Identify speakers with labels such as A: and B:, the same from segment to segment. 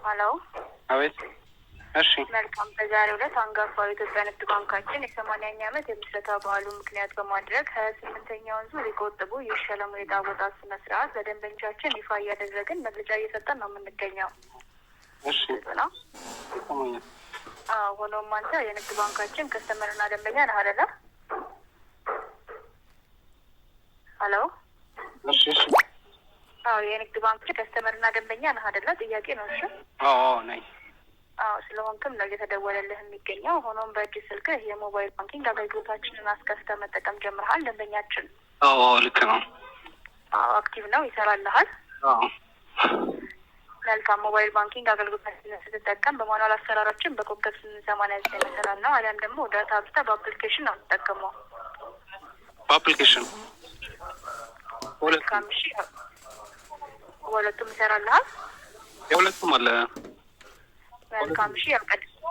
A: ሄሎ
B: አቤት። እሺ
A: መልካም። በዛሬው ዕለት አንጋፋው የኢትዮጵያ ንግድ ባንካችን የ80ኛ ዓመት የምስረታ በዓሉ ምክንያት በማድረግ 28ኛውን ዙር የቆጠቡ የሸለሙ የዕጣ አወጣጥ ስነ ስርዓት ለደንበኞቻችን ይፋ እያደረግን መግለጫ እየሰጠን ነው የምንገኘው።
B: እሺ
A: ነው
B: ይሰማኛል።
A: ሆኖም አንተ የንግድ ባንካችን ከስተመርና ደንበኛ ነህ አይደለ? ሄሎ
B: እሺ እሺ።
A: የንግድ ባንክ ከስተመርና ደንበኛ ነህ አይደለ? ጥያቄ ነው። እሺ
B: ነኝ።
A: ስለሆንክም ነው እየተደወለልህ የሚገኘው። ሆኖም በእጅ ስልክህ የሞባይል ባንኪንግ አገልግሎታችንን አስከፍተህ መጠቀም ጀምረሃል። ደንበኛችን
B: ልክ ነው።
A: አክቲቭ ነው፣ ይሰራልሃል። መልካም። ሞባይል ባንኪንግ አገልግሎታችንን ስትጠቀም በማኑዋል አሰራራችን በኮከብ 889 መሰላል ነው፣ አሊያም ደግሞ ዳታ አብዝተህ በአፕሊኬሽን ነው የምትጠቀመው።
B: በአፕሊኬሽን
A: መልካም። እሺ ሁለቱም ይሰራልሃል?
B: የሁለቱም አለ።
A: መልካም። እሺ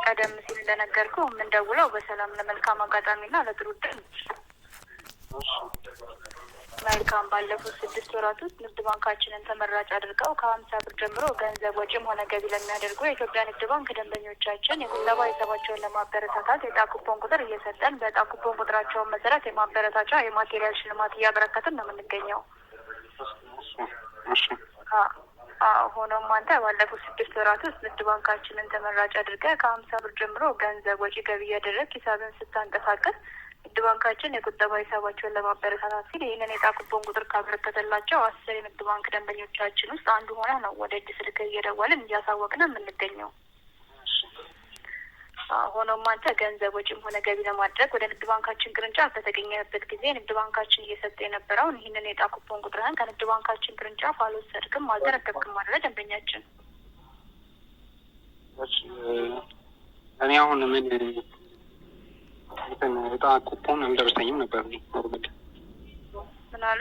A: ቀደም ሲል እንደነገርኩህ የምንደውለው በሰላም ለመልካም አጋጣሚና ለጥሩ ዕድል። መልካም። ባለፉት 6 ወራት ውስጥ ንግድ ባንካችንን ተመራጭ አድርገው ከ50 ብር ጀምሮ ገንዘብ ወጪም ሆነ ገቢ ለሚያደርጉ የኢትዮጵያ ንግድ ባንክ ደንበኞቻችን የቁጠባ ሂሳባቸውን ለማበረታታት የዕጣ ኩፖን ቁጥር እየሰጠን በዕጣ ኩፖን ቁጥራቸውን መሰረት የማበረታቻ የማቴሪያል ሽልማት እያበረከትን ነው የምንገኘው። ሆኖም አንተ ባለፉት 6 ወራት ውስጥ ንግድ ባንካችንን ተመራጭ አድርገህ ከ50 ብር ጀምሮ ገንዘብ ወጪ ገቢ እያደረግ ሂሳብን ስታንቀሳቀስ ንግድ ባንካችን የቁጠባ ሂሳባቸውን ለማበረታታት ሲል ይህንን የዕጣ ኩፖን ቁጥር ካበረከተላቸው 10 የንግድ ባንክ ደንበኞቻችን ውስጥ አንዱ ሆነ ነው ወደ እጅ ስልክ እየደወልን እያሳወቅን የምንገኘው። ሆኖም አንተ ገንዘብ ወጪም ሆነ ገቢ ለማድረግ ወደ ንግድ ባንካችን ቅርንጫፍ በተገኘበት ጊዜ ንግድ ባንካችን እየሰጠ የነበረውን ይህንን የዕጣ ኩፖን ቁጥርህን ከንግድ ባንካችን ቅርንጫፍ አልወሰድክም፣ አልተረከብክም አለ ደንበኛችን።
B: እኔ አሁን ምን ዕጣ ኩፖን አልደረሰኝም ነበር። ኖርማል
A: ምን አሉ?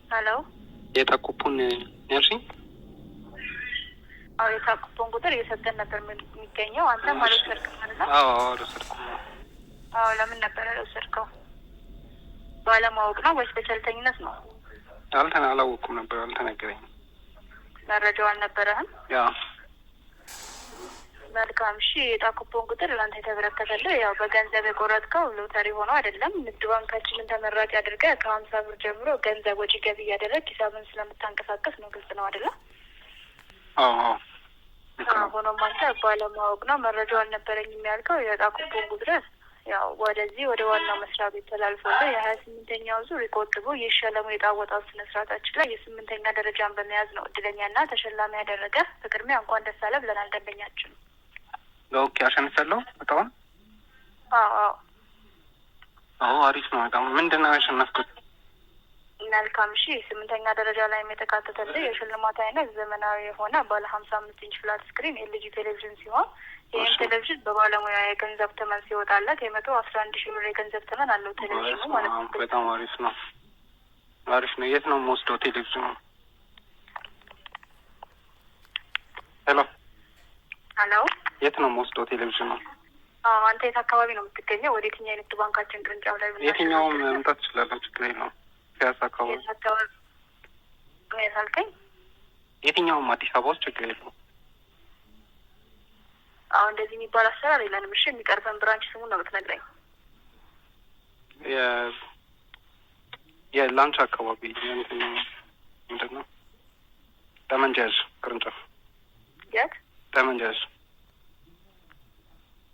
A: ሄሎ
B: የዕጣ ኩፖን ያልሽኝ?
A: የዕጣ ኩፖን ቁጥር እየሰጠን ነበር የሚገኘው። አንተም አልወሰድክም ማለት ነው?
B: አልወሰድኩም።
A: ለምን ነበር ያልወሰድከው? ባለማወቅ ነው ወይስ በቸልተኝነት ነው?
B: አላወቅኩም ነበር፣ አልተነገረኝም።
A: መረጃው አልነበረህም? መልካም። እሺ የዕጣ ኩፖን ቁጥር ለአንተ የተበረከተልህ ያው በገንዘብ የቆረጥከው ሎተሪ ሆኖ አይደለም። ንግድ ባንካችንን ተመራጭ አድርገህ ከ50 ብር ጀምሮ ገንዘብ ወጪ ገቢ እያደረግ ሂሳብን ስለምታንቀሳቀስ ነው። ግልጽ ነው አይደለም? ሆኖም አንተ ባለማወቅ ነው መረጃው አልነበረኝም ያልከው። የዕጣ ኩፖን ቁጥር ያው ወደዚህ ወደ ዋናው መስሪያ ቤት ተላልፎልህ የ28ኛው ዙር የቆጥቡ የሸለሙ የዕጣ አወጣጥ ስነ ስርዓታችን ላይ የ8ኛ ደረጃን በመያዝ ነው እድለኛና ተሸላሚ ያደረገ። በቅድሚያ እንኳን ደስ አለህ ብለናል ደንበኛችን።
B: ኦኬ። አሸንፊያለሁ ዕጣውን? አሪፍ ነው። በጣም ምንድን ነው ያሸነፍኩት?
A: መልካም። እሺ 8ኛ ደረጃ ላይ የተካተተልህ የሽልማት አይነት ዘመናዊ የሆነ ባለ 55 ኢንች ፍላት ስክሪን ኤልጂ ቴሌቪዥን ሲሆን ይህም ቴሌቪዥን በባለሙያ የገንዘብ ተመን ሲወጣለት 111,000 ብር የገንዘብ ተመን አለው ቴሌቪዥኑ ማለት ነው።
B: በጣም አሪፍ ነው። አሪፍ ነው። የት ነው የምወስደው ቴሌቪዥኑ? ሄሎ የት ነው የምወስደው ቴሌቪዥኑ?
A: አንተ የት አካባቢ ነው የምትገኘው? ወደ የትኛው የንግድ ባንካችን ቅርንጫፍ ላይ?
B: የትኛውም መምጣት ትችላለህ፣ ችግር የለውም። ፒያሳ አካባቢ
A: ያልከኝ?
B: የትኛውም አዲስ አበባ ውስጥ ችግር የለውም።
A: እንደዚህ የሚባል አሰራር የለንም። እሺ የሚቀርበን ብራንች ስሙን ነው የምትነግረኝ?
B: የላንች አካባቢ ምንድን ነው? ጠመንጃ ያዥ ቅርንጫፍ።
A: የት?
B: ጠመንጃ ያዥ።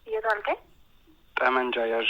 A: የት አልከኝ?
B: ጠመንጃ ያዥ